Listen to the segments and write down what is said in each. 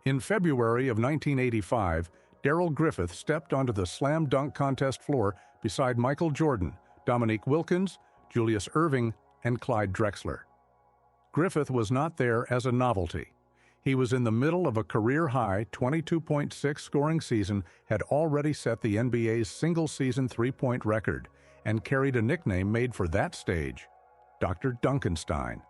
In February of 1985, Darrell Griffith stepped onto the slam dunk contest floor beside Michael Jordan, Dominique Wilkins, Julius Erving, and Clyde Drexler. Griffith was not there as a novelty. He was in the middle of a career-high 22.6 scoring season, had already set the NBA's single-season three-point record, and carried a nickname made for that stage, Dr. Dunkenstein.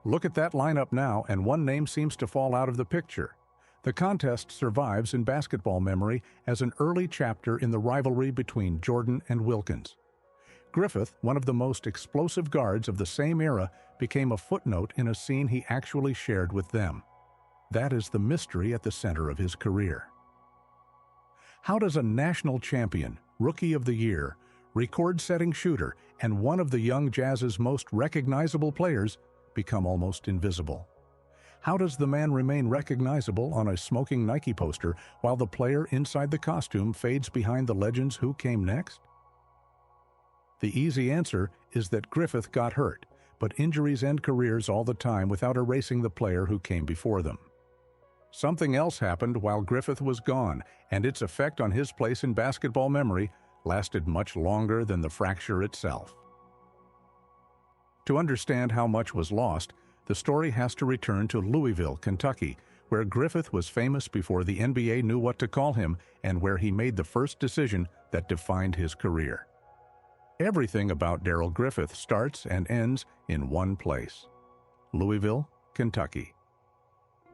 Look at that lineup now, and one name seems to fall out of the picture. The contest survives in basketball memory as an early chapter in the rivalry between Jordan and Wilkins. Griffith, one of the most explosive guards of the same era, became a footnote in a scene he actually shared with them. That is the mystery at the center of his career. How does a national champion, Rookie of the Year, record-setting shooter, and one of the young Jazz's most recognizable players become almost invisible? How does the man remain recognizable on a smoking Nike poster while the player inside the costume fades behind the legends who came next? The easy answer is that Griffith got hurt, but injuries end careers all the time without erasing the player who came before them. Something else happened while Griffith was gone, and its effect on his place in basketball memory lasted much longer than the fracture itself. To understand how much was lost, the story has to return to Louisville, Kentucky, where Griffith was famous before the NBA knew what to call him and where he made the first decision that defined his career. Everything about Darrell Griffith starts and ends in one place: Louisville, Kentucky.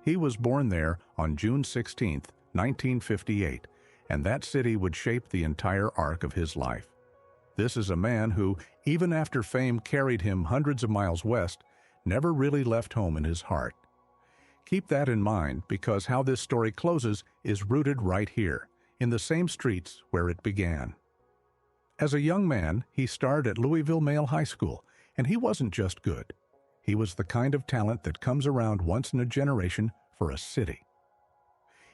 He was born there on June 16, 1958, and that city would shape the entire arc of his life. This is a man who, even after fame carried him hundreds of miles west, never really left home in his heart. Keep that in mind, because how this story closes is rooted right here, in the same streets where it began. As a young man, he starred at Louisville Male High School, and he wasn't just good. He was the kind of talent that comes around once in a generation for a city.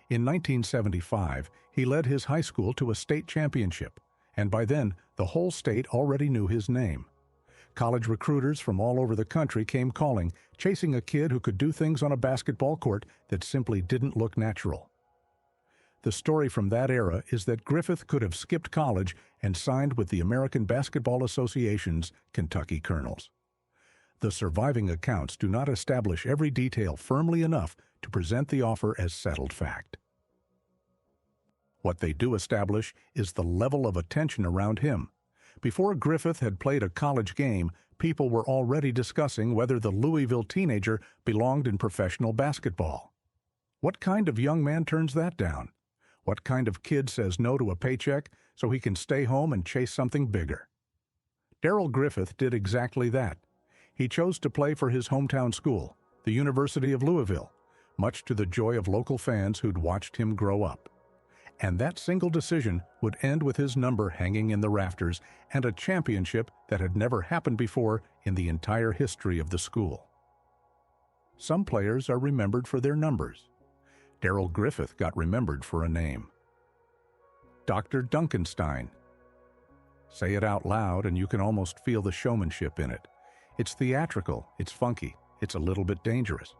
In 1975, he led his high school to a state championship, and by then, the whole state already knew his name. College recruiters from all over the country came calling, chasing a kid who could do things on a basketball court that simply didn't look natural. The story from that era is that Griffith could have skipped college and signed with the American Basketball Association's Kentucky Colonels. The surviving accounts do not establish every detail firmly enough to present the offer as settled fact. What they do establish is the level of attention around him. Before Griffith had played a college game, people were already discussing whether the Louisville teenager belonged in professional basketball. What kind of young man turns that down? What kind of kid says no to a paycheck so he can stay home and chase something bigger? Darrell Griffith did exactly that. He chose to play for his hometown school, the University of Louisville, much to the joy of local fans who'd watched him grow up. And that single decision would end with his number hanging in the rafters and a championship that had never happened before in the entire history of the school. Some players are remembered for their numbers. Darrell Griffith got remembered for a name: Dr. Dunkinstein. Say it out loud and you can almost feel the showmanship in it. It's theatrical, it's funky, it's a little bit dangerous.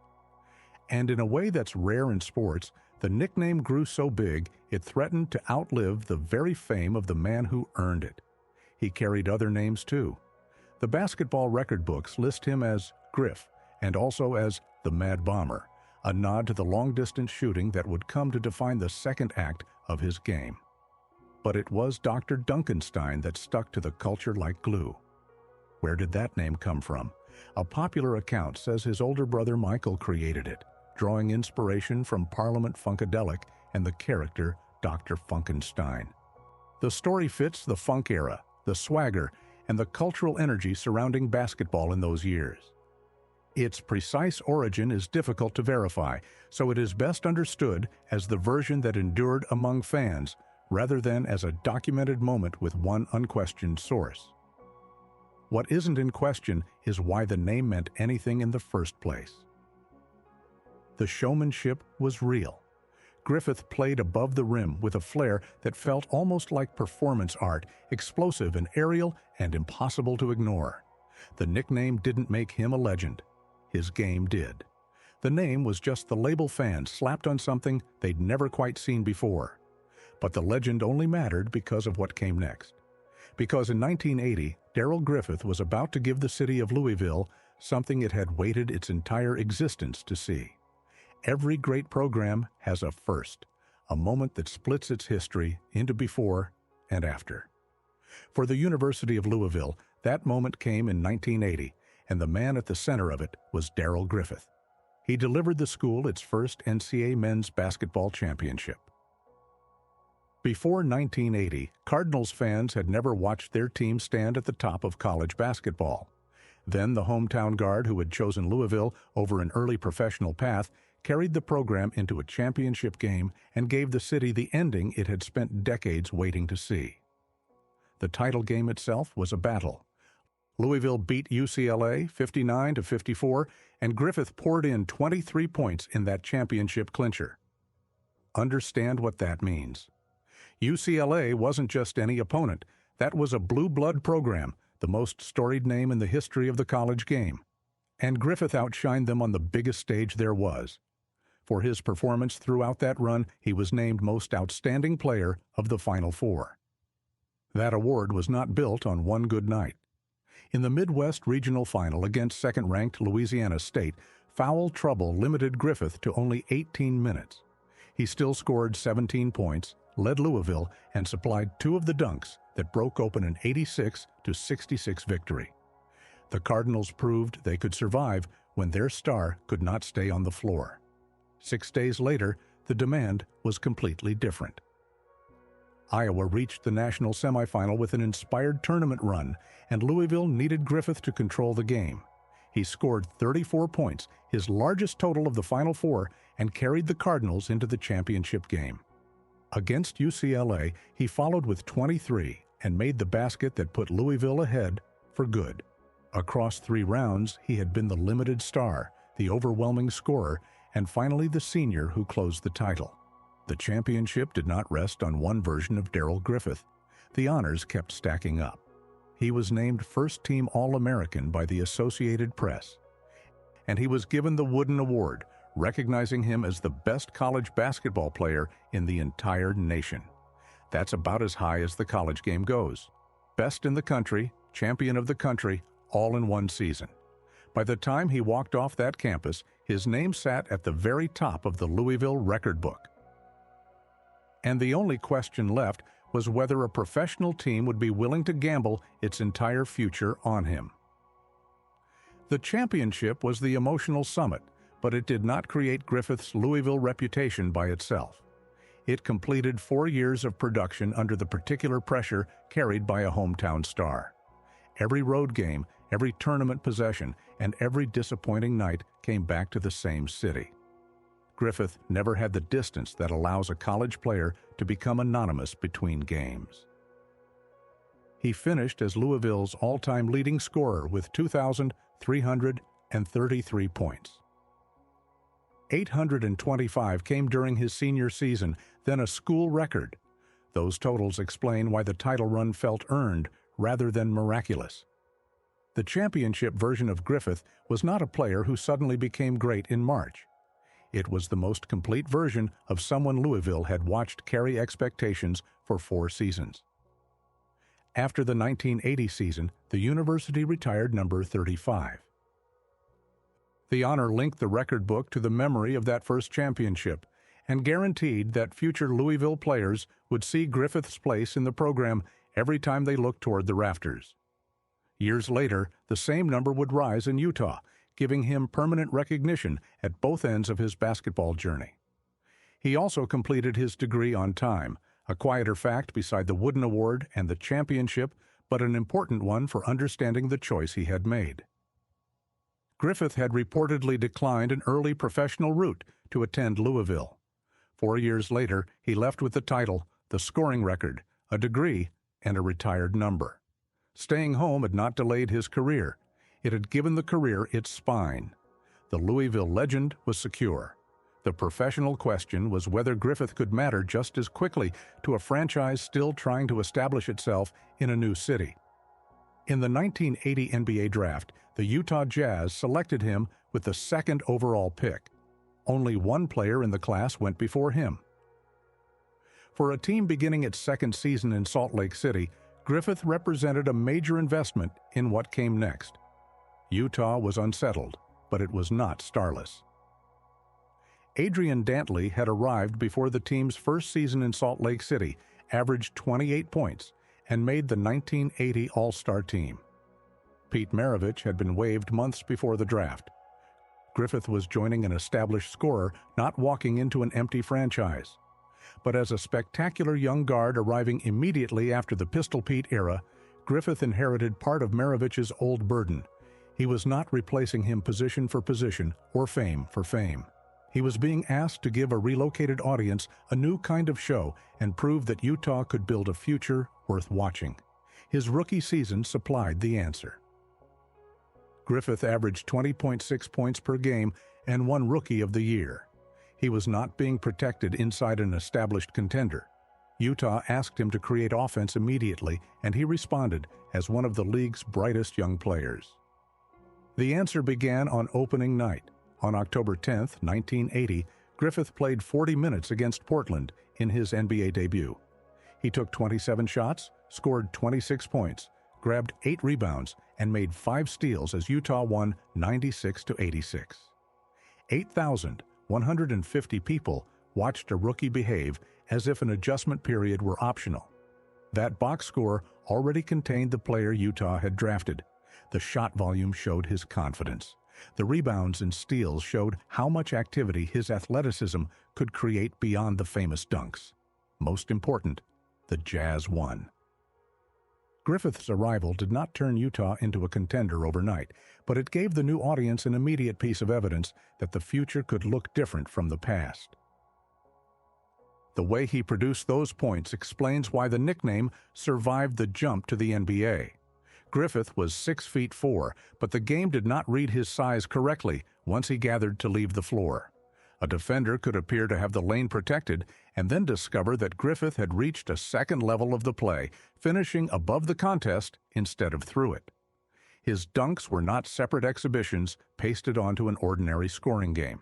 And in a way that's rare in sports, the nickname grew so big it threatened to outlive the very fame of the man who earned it. He carried other names too. The basketball record books list him as Griff and also as the Mad Bomber, a nod to the long-distance shooting that would come to define the second act of his game. But it was Dr. Dunkenstein that stuck to the culture like glue. Where did that name come from? A popular account says his older brother Michael created it, drawing inspiration from Parliament Funkadelic and the character Dr. Funkenstein. The story fits the funk era, the swagger, and the cultural energy surrounding basketball in those years. Its precise origin is difficult to verify, so it is best understood as the version that endured among fans, rather than as a documented moment with one unquestioned source. What isn't in question is why the name meant anything in the first place. The showmanship was real. Griffith played above the rim with a flair that felt almost like performance art, explosive and aerial and impossible to ignore. The nickname didn't make him a legend. His game did. The name was just the label fans slapped on something they'd never quite seen before. But the legend only mattered because of what came next. Because in 1980, Darrell Griffith was about to give the city of Louisville something it had waited its entire existence to see. Every great program has a first, a moment that splits its history into before and after. For the University of Louisville, that moment came in 1980, and the man at the center of it was Darrell Griffith. He delivered the school its first NCAA men's basketball championship. Before 1980, Cardinals fans had never watched their team stand at the top of college basketball. Then the hometown guard who had chosen Louisville over an early professional path carried the program into a championship game and gave the city the ending it had spent decades waiting to see. The title game itself was a battle. Louisville beat UCLA 59-54, and Griffith poured in 23 points in that championship clincher. Understand what that means. UCLA wasn't just any opponent. That was a blue blood program, the most storied name in the history of the college game. And Griffith outshined them on the biggest stage there was. For his performance throughout that run, he was named Most Outstanding Player of the Final Four. That award was not built on one good night. In the Midwest Regional Final against second-ranked Louisiana State, foul trouble limited Griffith to only 18 minutes. He still scored 17 points, led Louisville, and supplied two of the dunks that broke open an 86-66 victory. The Cardinals proved they could survive when their star could not stay on the floor. 6 days later, the demand was completely different. Iowa reached the national semifinal with an inspired tournament run, and Louisville needed Griffith to control the game. He scored 34 points, his largest total of the Final Four, and carried the Cardinals into the championship game. Against UCLA, he followed with 23 and made the basket that put Louisville ahead for good. Across 3 rounds, he had been the limited star, the overwhelming scorer, and finally the senior who closed the title. The championship did not rest on one version of Darrell Griffith. The honors kept stacking up. He was named First-Team All-American by the Associated Press. And he was given the Wooden Award, recognizing him as the best college basketball player in the entire nation. That's about as high as the college game goes. Best in the country, champion of the country, all in one season. By the time he walked off that campus, his name sat at the very top of the Louisville record book. And the only question left was whether a professional team would be willing to gamble its entire future on him. The championship was the emotional summit, but it did not create Griffith's Louisville reputation by itself. It completed 4 years of production under the particular pressure carried by a hometown star. Every road game, every tournament possession, and every disappointing night came back to the same city. Griffith never had the distance that allows a college player to become anonymous between games. He finished as Louisville's all-time leading scorer with 2,333 points. 825 came during his senior season, then a school record. Those totals explain why the title run felt earned rather than miraculous. The championship version of Griffith was not a player who suddenly became great in March. It was the most complete version of someone Louisville had watched carry expectations for 4 seasons. After the 1980 season, the university retired number 35. The honor linked the record book to the memory of that first championship and guaranteed that future Louisville players would see Griffith's place in the program every time they looked toward the rafters. Years later, the same number would rise in Utah, giving him permanent recognition at both ends of his basketball journey. He also completed his degree on time, a quieter fact beside the Wooden Award and the championship, but an important one for understanding the choice he had made. Griffith had reportedly declined an early professional route to attend Louisville. 4 years later, he left with the title, the scoring record, a degree, and a retired number. Staying home had not delayed his career. It had given the career its spine. The Louisville legend was secure. The professional question was whether Griffith could matter just as quickly to a franchise still trying to establish itself in a new city. In the 1980 NBA draft, the Utah Jazz selected him with the second overall pick. Only one player in the class went before him. For a team beginning its second season in Salt Lake City, Griffith represented a major investment in what came next. Utah was unsettled, but it was not starless. Adrian Dantley had arrived before the team's first season in Salt Lake City, averaged 28 points, and made the 1980 All-Star team. Pete Maravich had been waived months before the draft. Griffith was joining an established scorer, not walking into an empty franchise. But as a spectacular young guard arriving immediately after the Pistol Pete era, Griffith inherited part of Maravich's old burden. He was not replacing him position for position or fame for fame. He was being asked to give a relocated audience a new kind of show and prove that Utah could build a future worth watching. His rookie season supplied the answer. Griffith averaged 20.6 points per game and won Rookie of the Year. He was not being protected inside an established contender. Utah asked him to create offense immediately, and he responded as one of the league's brightest young players. The answer began on opening night. On October 10, 1980, Griffith played 40 minutes against Portland in his NBA debut. He took 27 shots, scored 26 points, grabbed 8 rebounds, and made 5 steals as Utah won 96-86. 8,150 people watched a rookie behave as if an adjustment period were optional. That box score already contained the player Utah had drafted. The shot volume showed his confidence. The rebounds and steals showed how much activity his athleticism could create beyond the famous dunks. Most important, the Jazz won. Griffith's arrival did not turn Utah into a contender overnight, but it gave the new audience an immediate piece of evidence that the future could look different from the past. The way he produced those points explains why the nickname survived the jump to the NBA. Griffith was 6'4", but the game did not read his size correctly once he gathered to leave the floor. A defender could appear to have the lane protected and then discover that Griffith had reached a second level of the play, finishing above the contest instead of through it. His dunks were not separate exhibitions pasted onto an ordinary scoring game.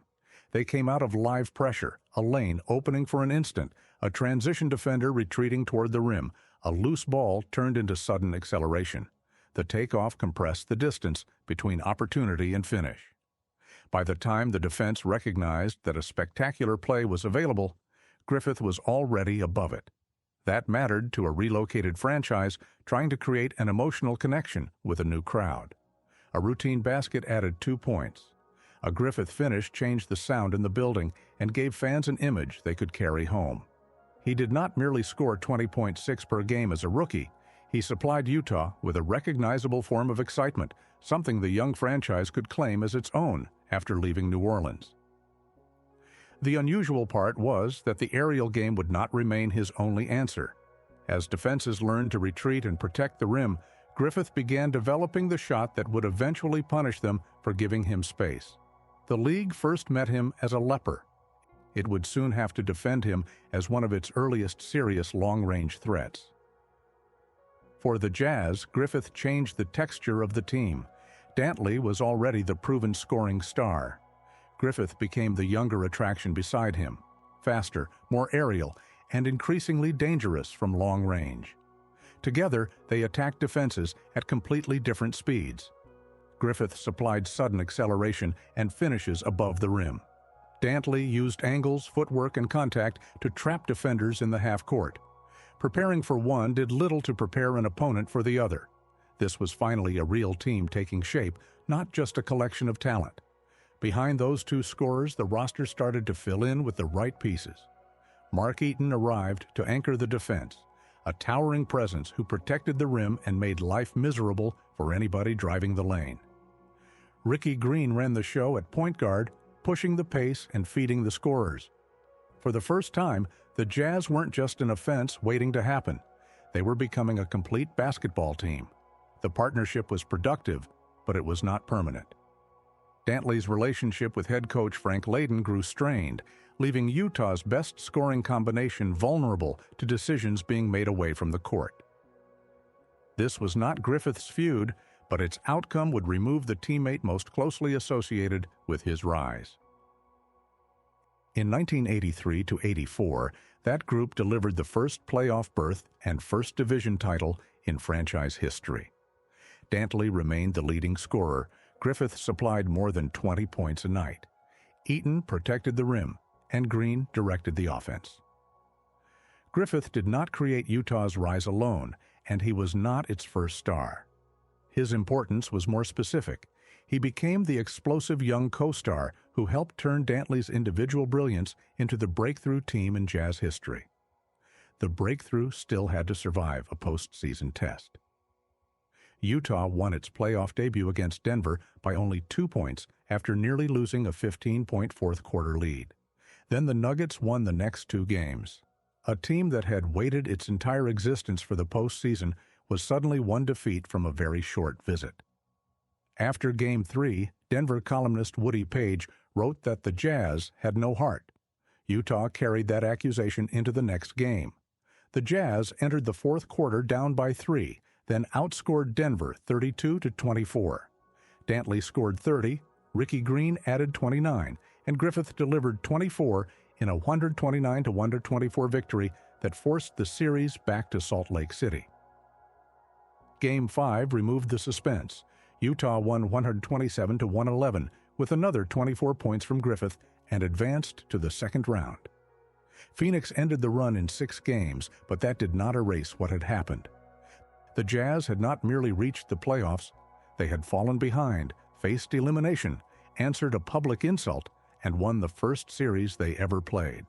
They came out of live pressure, a lane opening for an instant, a transition defender retreating toward the rim, a loose ball turned into sudden acceleration. The takeoff compressed the distance between opportunity and finish. By the time the defense recognized that a spectacular play was available, Griffith was already above it. That mattered to a relocated franchise trying to create an emotional connection with a new crowd. A routine basket added 2 points. A Griffith finish changed the sound in the building and gave fans an image they could carry home. He did not merely score 20.6 per game as a rookie. He supplied Utah with a recognizable form of excitement, something the young franchise could claim as its own after leaving New Orleans. The unusual part was that the aerial game would not remain his only answer. As defenses learned to retreat and protect the rim, Griffith began developing the shot that would eventually punish them for giving him space. The league first met him as a leper. It would soon have to defend him as one of its earliest serious long-range threats. For the Jazz, Griffith changed the texture of the team. Dantley was already the proven scoring star. Griffith became the younger attraction beside him, faster, more aerial, and increasingly dangerous from long range. Together, they attacked defenses at completely different speeds. Griffith supplied sudden acceleration and finishes above the rim. Dantley used angles, footwork, and contact to trap defenders in the half court. Preparing for one did little to prepare an opponent for the other. This was finally a real team taking shape, not just a collection of talent. Behind those two scorers, the roster started to fill in with the right pieces. Mark Eaton arrived to anchor the defense, a towering presence who protected the rim and made life miserable for anybody driving the lane. Ricky Green ran the show at point guard, pushing the pace and feeding the scorers. For the first time, the Jazz weren't just an offense waiting to happen. They were becoming a complete basketball team. The partnership was productive, but it was not permanent. Dantley's relationship with head coach Frank Layden grew strained, leaving Utah's best scoring combination vulnerable to decisions being made away from the court. This was not Griffith's feud, but its outcome would remove the teammate most closely associated with his rise. In 1983 to 84, that group delivered the first playoff berth and first division title in franchise history. Dantley remained the leading scorer. Griffith supplied more than 20 points a night. Eaton protected the rim, and Green directed the offense. Griffith did not create Utah's rise alone, and he was not its first star. His importance was more specific. He became the explosive young co-star who helped turn Dantley's individual brilliance into the breakthrough team in Jazz history. The breakthrough still had to survive a postseason test. Utah won its playoff debut against Denver by only 2 points after nearly losing a 15-point fourth-quarter lead. Then the Nuggets won the next 2 games. A team that had waited its entire existence for the postseason was suddenly one defeat from a very short visit. After Game 3, Denver columnist Woody Page wrote that the Jazz had no heart. Utah carried that accusation into the next game. The Jazz entered the fourth quarter down by 3, then outscored Denver 32-24. Dantley scored 30, Ricky Green added 29, and Griffith delivered 24 in a 129-124 victory that forced the series back to Salt Lake City. Game 5 removed the suspense. Utah won 127-111 with another 24 points from Griffith and advanced to the second round. Phoenix ended the run in 6 games, but that did not erase what had happened. The Jazz had not merely reached the playoffs, they had fallen behind, faced elimination, answered a public insult, and won the first series they ever played.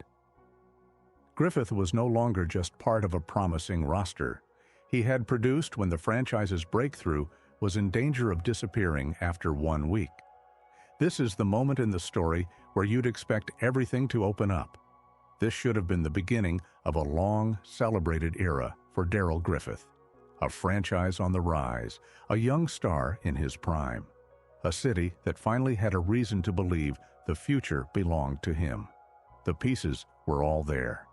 Griffith was no longer just part of a promising roster. He had produced when the franchise's breakthrough was in danger of disappearing after 1 week. This is the moment in the story where you'd expect everything to open up. This should have been the beginning of a long, celebrated era for Darrell Griffith. A franchise on the rise, a young star in his prime. A city that finally had a reason to believe the future belonged to him. The pieces were all there.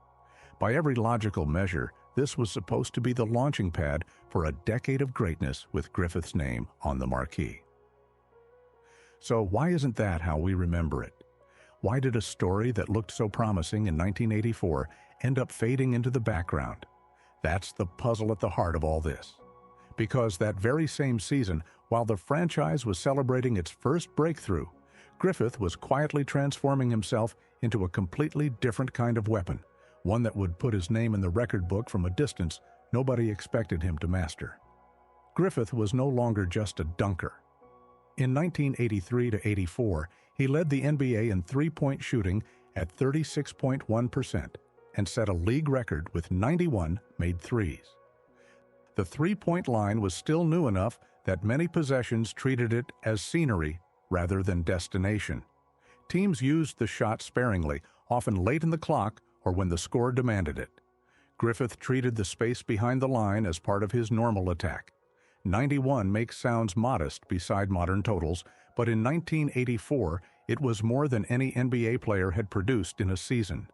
By every logical measure, this was supposed to be the launching pad for a decade of greatness with Griffith's name on the marquee. So why isn't that how we remember it? Why did a story that looked so promising in 1984 end up fading into the background? That's the puzzle at the heart of all this. Because that very same season, while the franchise was celebrating its first breakthrough, Griffith was quietly transforming himself into a completely different kind of weapon, one that would put his name in the record book from a distance nobody expected him to master. Griffith was no longer just a dunker. In 1983-84, he led the NBA in three-point shooting at 36.1% and set a league record with 91 made threes. The three-point line was still new enough that many possessions treated it as scenery rather than destination. Teams used the shot sparingly, often late in the clock or when the score demanded it. Griffith treated the space behind the line as part of his normal attack. 91 makes sounds modest beside modern totals, but in 1984, it was more than any NBA player had produced in a season.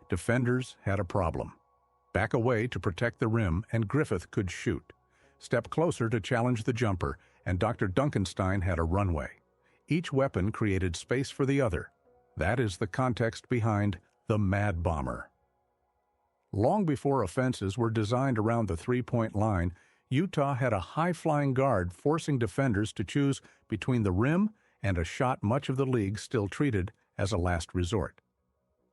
Defenders had a problem. Back away to protect the rim, and Griffith could shoot. Step closer to challenge the jumper, and Dr. Dunkenstein had a runway. Each weapon created space for the other. That is the context behind the Mad Bomber. Long before offenses were designed around the three-point line, Utah had a high-flying guard forcing defenders to choose between the rim and a shot much of the league still treated as a last resort.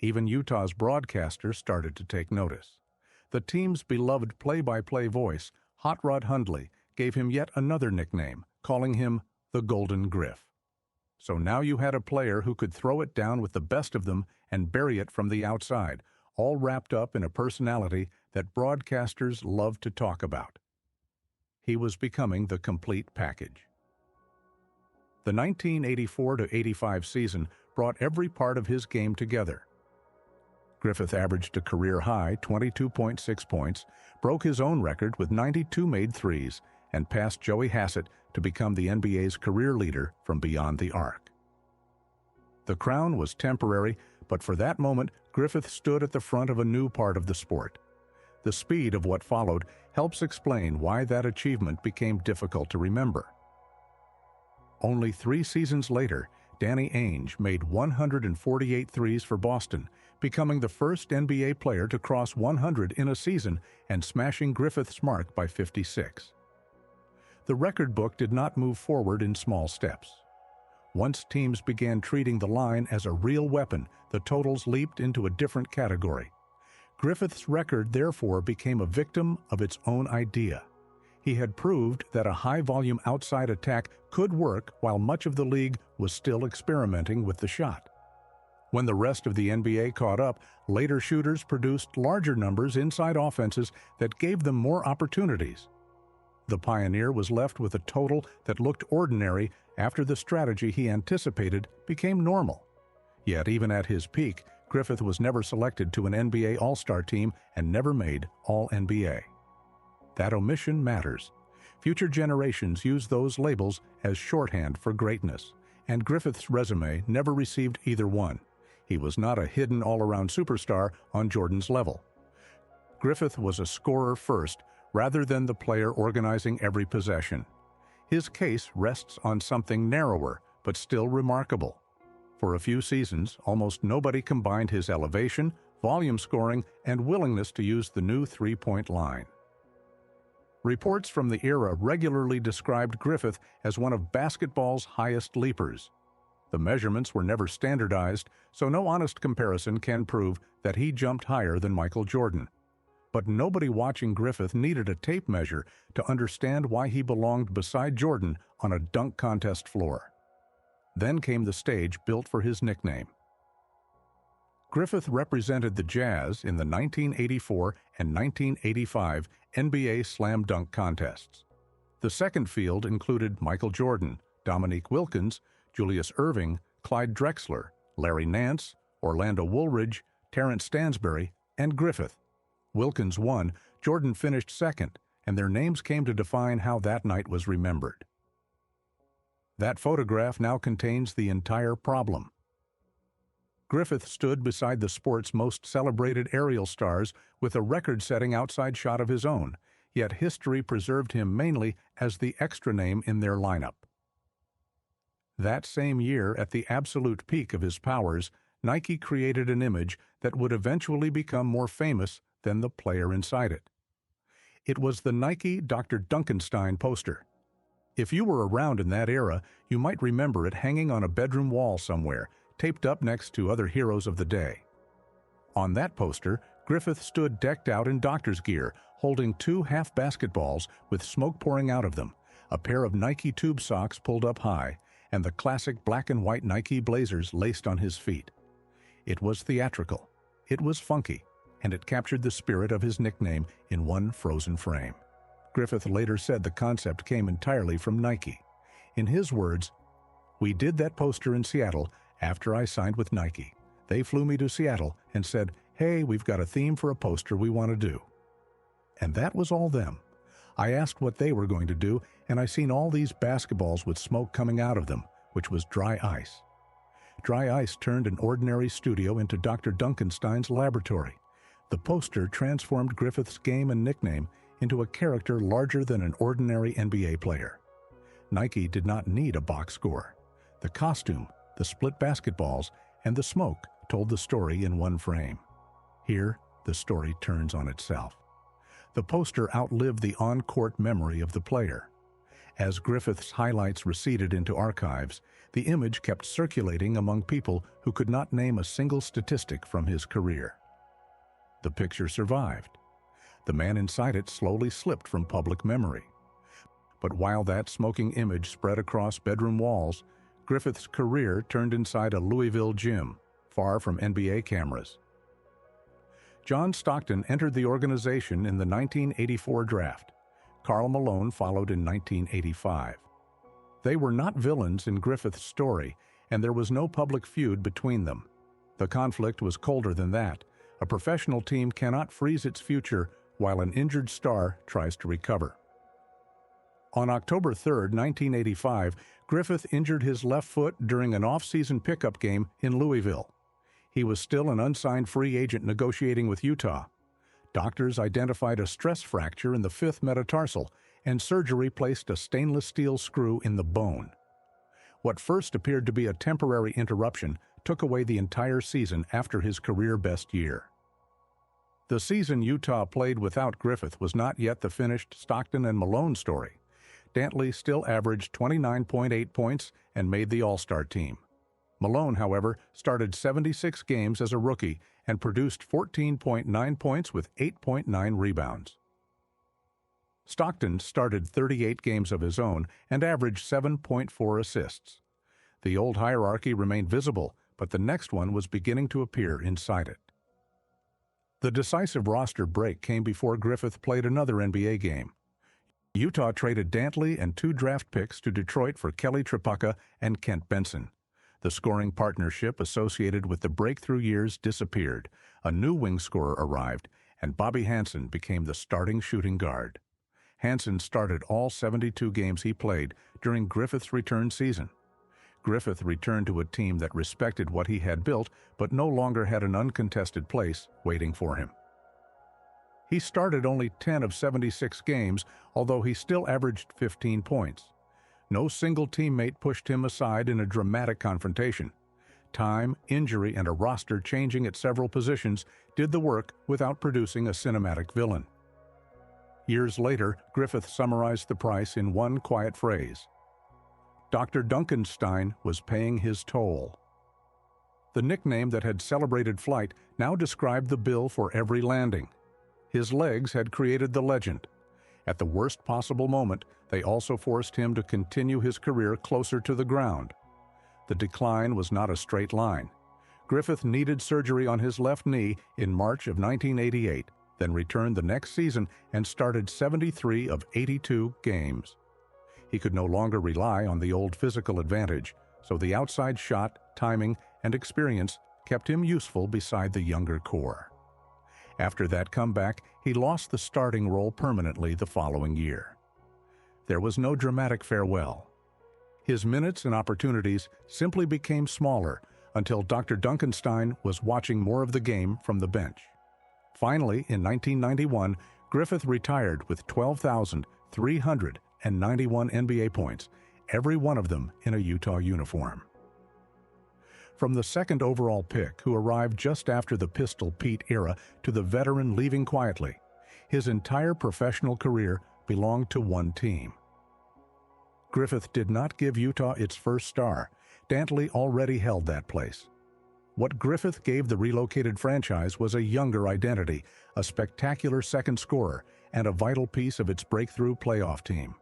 Even Utah's broadcasters started to take notice. The team's beloved play-by-play voice, Hot Rod Hundley, gave him yet another nickname, calling him the Golden Griff. So now you had a player who could throw it down with the best of them and bury it from the outside, all wrapped up in a personality that broadcasters loved to talk about. He was becoming the complete package. The 1984-85 season brought every part of his game together. Griffith averaged a career-high 22.6 points, broke his own record with 92 made threes, and passed Joey Hassett to become the NBA's career leader from beyond the arc. The crown was temporary, but for that moment, Griffith stood at the front of a new part of the sport. The speed of what followed helps explain why that achievement became difficult to remember. Only 3 seasons later, Danny Ainge made 148 threes for Boston, becoming the first NBA player to cross 100 in a season and smashing Griffith's mark by 56. The record book did not move forward in small steps. Once teams began treating the line as a real weapon, the totals leaped into a different category. Griffith's record therefore became a victim of its own idea. He had proved that a high-volume outside attack could work while much of the league was still experimenting with the shot. When the rest of the NBA caught up, later shooters produced larger numbers inside offenses that gave them more opportunities. The Pioneer was left with a total that looked ordinary after the strategy he anticipated became normal. Yet even at his peak, Griffith was never selected to an NBA All-Star team and never made All-NBA. That omission matters. Future generations use those labels as shorthand for greatness, and Griffith's resume never received either one. He was not a hidden all-around superstar on Jordan's level. Griffith was a scorer first, rather than the player organizing every possession. His case rests on something narrower, but still remarkable. For a few seasons, almost nobody combined his elevation, volume scoring, and willingness to use the new three-point line. Reports from the era regularly described Griffith as one of basketball's highest leapers. The measurements were never standardized, so no honest comparison can prove that he jumped higher than Michael Jordan. But nobody watching Griffith needed a tape measure to understand why he belonged beside Jordan on a dunk contest floor. Then came the stage built for his nickname. Griffith represented the Jazz in the 1984 and 1985 NBA Slam Dunk contests. The second field included Michael Jordan, Dominique Wilkins, Julius Erving, Clyde Drexler, Larry Nance, Orlando Woolridge, Terrence Stansbury, and Griffith. Wilkins won, Jordan finished second, and their names came to define how that night was remembered. That photograph now contains the entire problem. Griffith stood beside the sport's most celebrated aerial stars with a record-setting outside shot of his own, yet history preserved him mainly as the extra name in their lineup. That same year, at the absolute peak of his powers, Nike created an image that would eventually become more famous than the player inside it. It was the Nike Dr. Dunkenstein poster. If you were around in that era, you might remember it hanging on a bedroom wall somewhere, taped up next to other heroes of the day. On that poster, Griffith stood decked out in doctor's gear, holding 2 half basketballs with smoke pouring out of them, a pair of Nike tube socks pulled up high, and the classic black and white Nike blazers laced on his feet. It was theatrical, it was funky, and it captured the spirit of his nickname in one frozen frame. Griffith later said the concept came entirely from Nike. In his words, "We did that poster in Seattle after I signed with Nike. They flew me to Seattle and said, 'Hey, we've got a theme for a poster we want to do.' And that was all them. I asked what they were going to do, and I seen all these basketballs with smoke coming out of them, which was dry ice. Dry ice turned an ordinary studio into Dr. Dunkenstein's laboratory. The poster transformed Griffith's game and nickname into a character larger than an ordinary NBA player. Nike did not need a box score. The costume, the split basketballs, and the smoke told the story in one frame. Here, the story turns on itself. The poster outlived the on-court memory of the player. As Griffith's highlights receded into archives, the image kept circulating among people who could not name a single statistic from his career. The picture survived. The man inside it slowly slipped from public memory. But while that smoking image spread across bedroom walls, Griffith's career turned inside a Louisville gym, far from NBA cameras. John Stockton entered the organization in the 1984 draft. Karl Malone followed in 1985. They were not villains in Griffith's story, and there was no public feud between them. The conflict was colder than that. A professional team cannot freeze its future while an injured star tries to recover. On October 3, 1985, Griffith injured his left foot during an off-season pickup game in Louisville. He was still an unsigned free agent negotiating with Utah. Doctors identified a stress fracture in the 5th metatarsal, and surgery placed a stainless steel screw in the bone. What first appeared to be a temporary interruption took away the entire season after his career-best year. The season Utah played without Griffith was not yet the finished Stockton and Malone story. Dantley still averaged 29.8 points and made the All-Star team. Malone, however, started 76 games as a rookie and produced 14.9 points with 8.9 rebounds. Stockton started 38 games of his own and averaged 7.4 assists. The old hierarchy remained visible, but the next one was beginning to appear inside it. The decisive roster break came before Griffith played another NBA game. Utah traded Dantley and 2 draft picks to Detroit for Kelly Tripucka and Kent Benson. The scoring partnership associated with the breakthrough years disappeared. A new wing scorer arrived, and Bobby Hansen became the starting shooting guard. Hansen started all 72 games he played during Griffith's return season. Griffith returned to a team that respected what he had built but no longer had an uncontested place waiting for him. He started only 10 of 76 games, although he still averaged 15 points. No single teammate pushed him aside in a dramatic confrontation. Time, injury, and a roster changing at several positions did the work without producing a cinematic villain. Years later, Griffith summarized the price in one quiet phrase: Dr. Dunkenstein was paying his toll. The nickname that had celebrated flight now described the bill for every landing. His legs had created the legend. At the worst possible moment, they also forced him to continue his career closer to the ground. The decline was not a straight line. Griffith needed surgery on his left knee in March of 1988, then returned the next season and started 73 of 82 games. He could no longer rely on the old physical advantage, so the outside shot, timing, and experience kept him useful beside the younger core. After that comeback, he lost the starting role permanently the following year. There was no dramatic farewell. His minutes and opportunities simply became smaller until Dr. Dunkenstein was watching more of the game from the bench. Finally, in 1991, Griffith retired with 12,391 NBA points, every one of them in a Utah uniform. From the second overall pick, who arrived just after the Pistol Pete era, to the veteran leaving quietly, his entire professional career belonged to one team. Griffith did not give Utah its first star. Dantley already held that place. What Griffith gave the relocated franchise was a younger identity, a spectacular second scorer, and a vital piece of its breakthrough playoff team.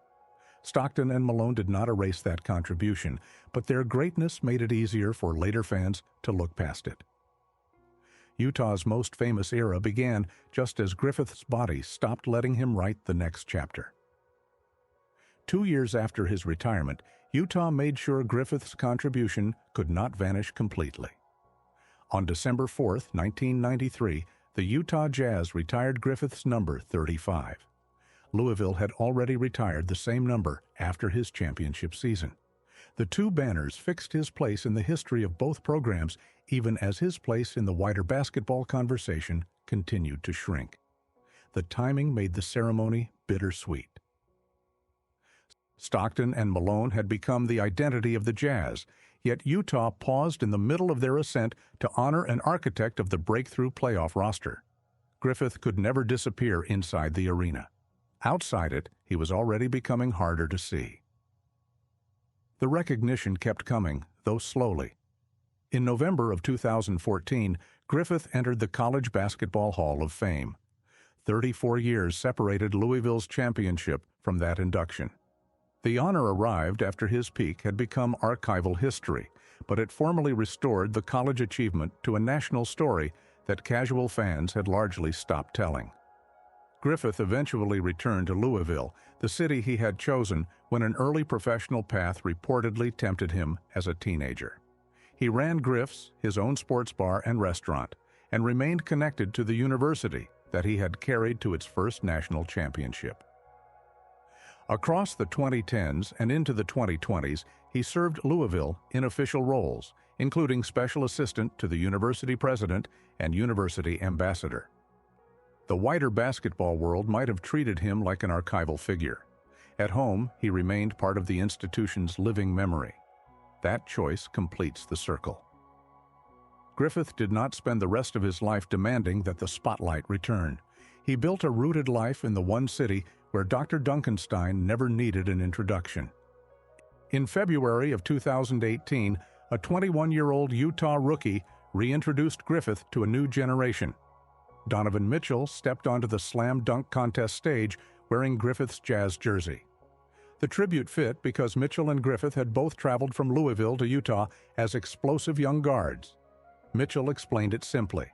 Stockton and Malone did not erase that contribution, but their greatness made it easier for later fans to look past it. Utah's most famous era began just as Griffith's body stopped letting him write the next chapter. 2 years after his retirement, Utah made sure Griffith's contribution could not vanish completely. On December 4, 1993, the Utah Jazz retired Griffith's number 35. Louisville had already retired the same number after his championship season. The two banners fixed his place in the history of both programs, even as his place in the wider basketball conversation continued to shrink. The timing made the ceremony bittersweet. Stockton and Malone had become the identity of the Jazz, yet Utah paused in the middle of their ascent to honor an architect of the breakthrough playoff roster. Griffith could never disappear inside the arena. Outside it, he was already becoming harder to see. The recognition kept coming, though slowly. In November of 2014, Griffith entered the College Basketball Hall of Fame. 34 years separated Louisville's championship from that induction. The honor arrived after his peak had become archival history, but it formally restored the college achievement to a national story that casual fans had largely stopped telling. Griffith eventually returned to Louisville, the city he had chosen when an early professional path reportedly tempted him as a teenager. He ran Griff's, his own sports bar and restaurant, and remained connected to the university that he had carried to its first national championship. Across the 2010s and into the 2020s, he served Louisville in official roles, including special assistant to the university president and university ambassador. The wider basketball world might have treated him like an archival figure. At home, he remained part of the institution's living memory. That choice completes the circle. Griffith did not spend the rest of his life demanding that the spotlight return. He built a rooted life in the one city where Dr. Dunkenstein never needed an introduction. In February of 2018, a 21-year-old Utah rookie reintroduced Griffith to a new generation. Donovan Mitchell stepped onto the slam dunk contest stage wearing Griffith's Jazz jersey. The tribute fit because Mitchell and Griffith had both traveled from Louisville to Utah as explosive young guards. Mitchell explained it simply.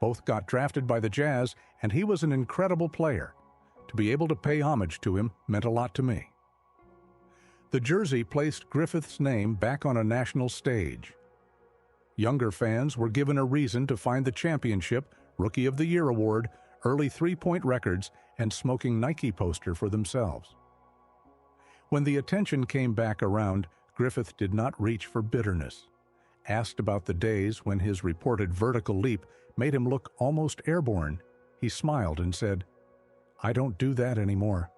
Both got drafted by the Jazz, and he was an incredible player. To be able to pay homage to him meant a lot to me. The jersey placed Griffith's name back on a national stage. Younger fans were given a reason to find the championship, Rookie of the Year award, early three-point records, and smoking Nike poster for themselves. When the attention came back around, Griffith did not reach for bitterness. Asked about the days when his reported vertical leap made him look almost airborne, he smiled and said, "I don't do that anymore.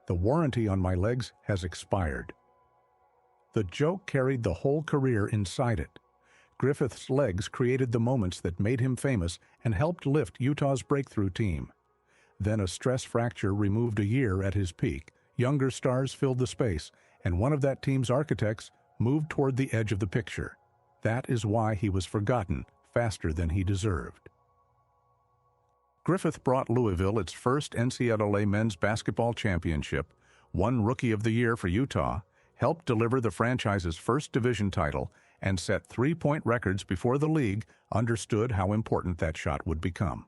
The warranty on my legs has expired." The joke carried the whole career inside it. Griffith's legs created the moments that made him famous and helped lift Utah's breakthrough team. Then a stress fracture removed a year at his peak. Younger stars filled the space, and one of that team's architects moved toward the edge of the picture. That is why he was forgotten faster than he deserved. Griffith brought Louisville its first NCAA men's basketball championship, won Rookie of the Year for Utah, helped deliver the franchise's first division title, and set three-point records before the league understood how important that shot would become.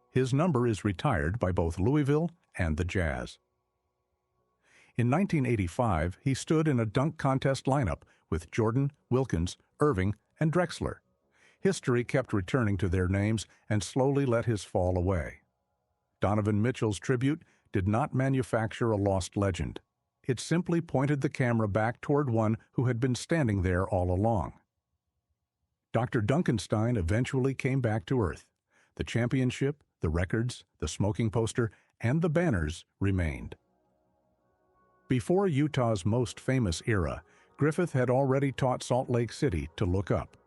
His number is retired by both Louisville and the Jazz. In 1985, he stood in a dunk contest lineup with Jordan, Wilkins, Erving, and Drexler. History kept returning to their names and slowly let his fall away. Donovan Mitchell's tribute did not manufacture a lost legend. It simply pointed the camera back toward one who had been standing there all along. Dr. Dunkinstein eventually came back to earth. The championship, the records, the smoking poster, and the banners remained. Before Utah's most famous era, Griffith had already taught Salt Lake City to look up.